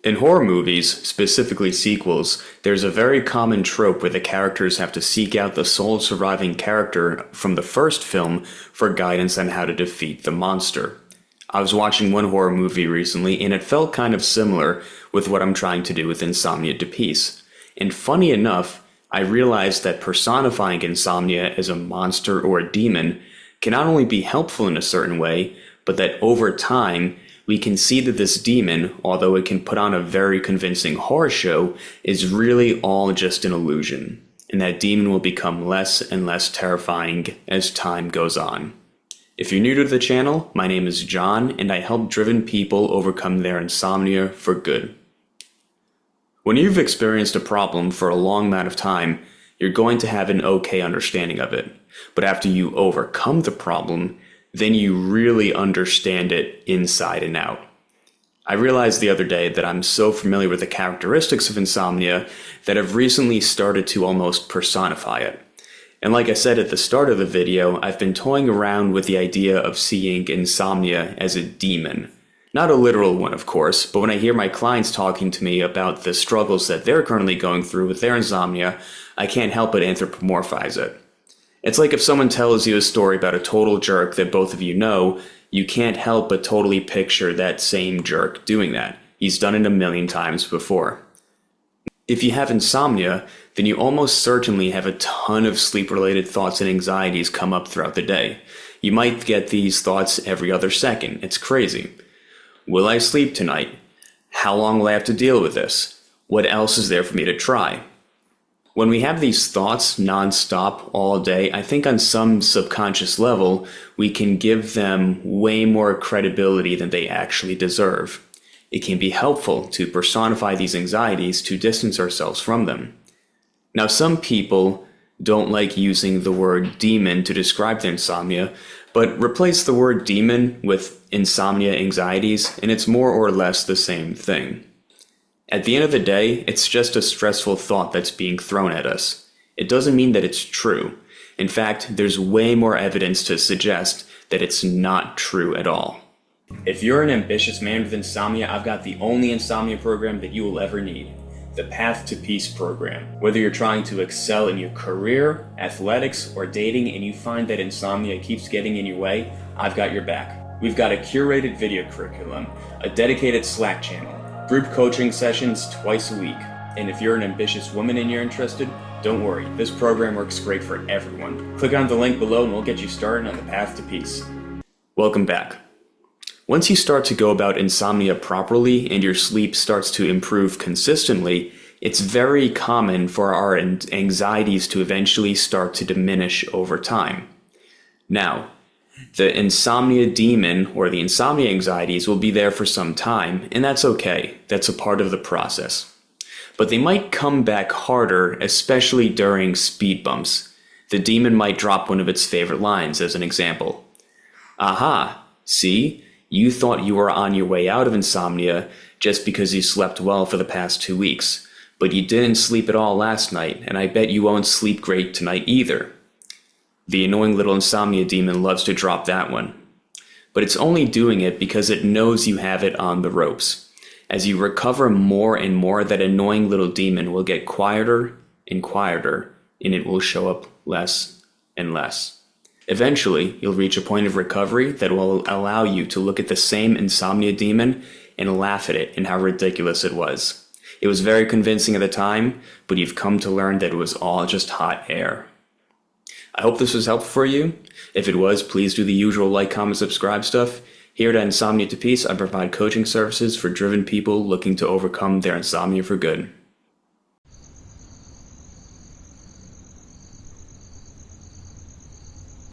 In horror movies, specifically sequels, there's a very common trope where the characters have to seek out the sole surviving character from the first film for guidance on how to defeat the monster. I was watching one horror movie recently, and it felt kind of similar with what I'm trying to do with Insomnia to Peace. And funny enough, I realized that personifying Insomnia as a monster or a demon can not only be helpful in a certain way, but that over time, we can see that this demon, although it can put on a very convincing horror show, is really all just an illusion, and that demon will become less and less terrifying as time goes on. If you're new to the channel, my name is John, and I help driven people overcome their insomnia for good. When you've experienced a problem for a long amount of time, you're going to have an okay understanding of it. But after you overcome the problem, then you really understand it inside and out. I realized the other day that I'm so familiar with the characteristics of insomnia that I've recently started to almost personify it. And like I said at the start of the video, I've been toying around with the idea of seeing insomnia as a demon. Not a literal one, of course, but when I hear my clients talking to me about the struggles that they're currently going through with their insomnia, I can't help but anthropomorphize it. It's like if someone tells you a story about a total jerk that both of you know, you can't help but totally picture that same jerk doing that. He's done it a million times before. If you have insomnia, then you almost certainly have a ton of sleep-related thoughts and anxieties come up throughout the day. You might get these thoughts every other second. It's crazy. Will I sleep tonight? How long will I have to deal with this? What else is there for me to try? When we have these thoughts non-stop all day, I think on some subconscious level, we can give them way more credibility than they actually deserve. It can be helpful to personify these anxieties to distance ourselves from them. Now, some people don't like using the word demon to describe their insomnia, but replace the word demon with insomnia anxieties, and it's more or less the same thing. At the end of the day, it's just a stressful thought that's being thrown at us. It doesn't mean that it's true. In fact, there's way more evidence to suggest that it's not true at all. If you're an ambitious man with insomnia, I've got the only insomnia program that you will ever need. The Path to Peace program. Whether you're trying to excel in your career, athletics, or dating, and you find that insomnia keeps getting in your way, I've got your back. We've got a curated video curriculum, a dedicated Slack channel, group coaching sessions twice a week. And if you're an ambitious woman and you're interested, don't worry, this program works great for everyone. Click on the link below and we'll get you started on the path to peace. Welcome back. Once you start to go about insomnia properly and your sleep starts to improve consistently, it's very common for our anxieties to eventually start to diminish over time. Now, the insomnia demon or the insomnia anxieties will be there for some time, and that's okay. That's a part of the process. But they might come back harder, especially during speed bumps. The demon might drop one of its favorite lines as an example. Aha, see? You thought you were on your way out of insomnia just because you slept well for the past 2 weeks, but you didn't sleep at all last night, and I bet you won't sleep great tonight either. The annoying little insomnia demon loves to drop that one. But it's only doing it because it knows you have it on the ropes. As you recover more and more, that annoying little demon will get quieter and quieter, and it will show up less and less. Eventually, you'll reach a point of recovery that will allow you to look at the same insomnia demon and laugh at it and how ridiculous it was. It was very convincing at the time, but you've come to learn that it was all just hot air. I hope this was helpful for you. If it was, please do the usual like, comment, subscribe stuff. Here at Insomnia to Peace, I provide coaching services for driven people looking to overcome their insomnia for good.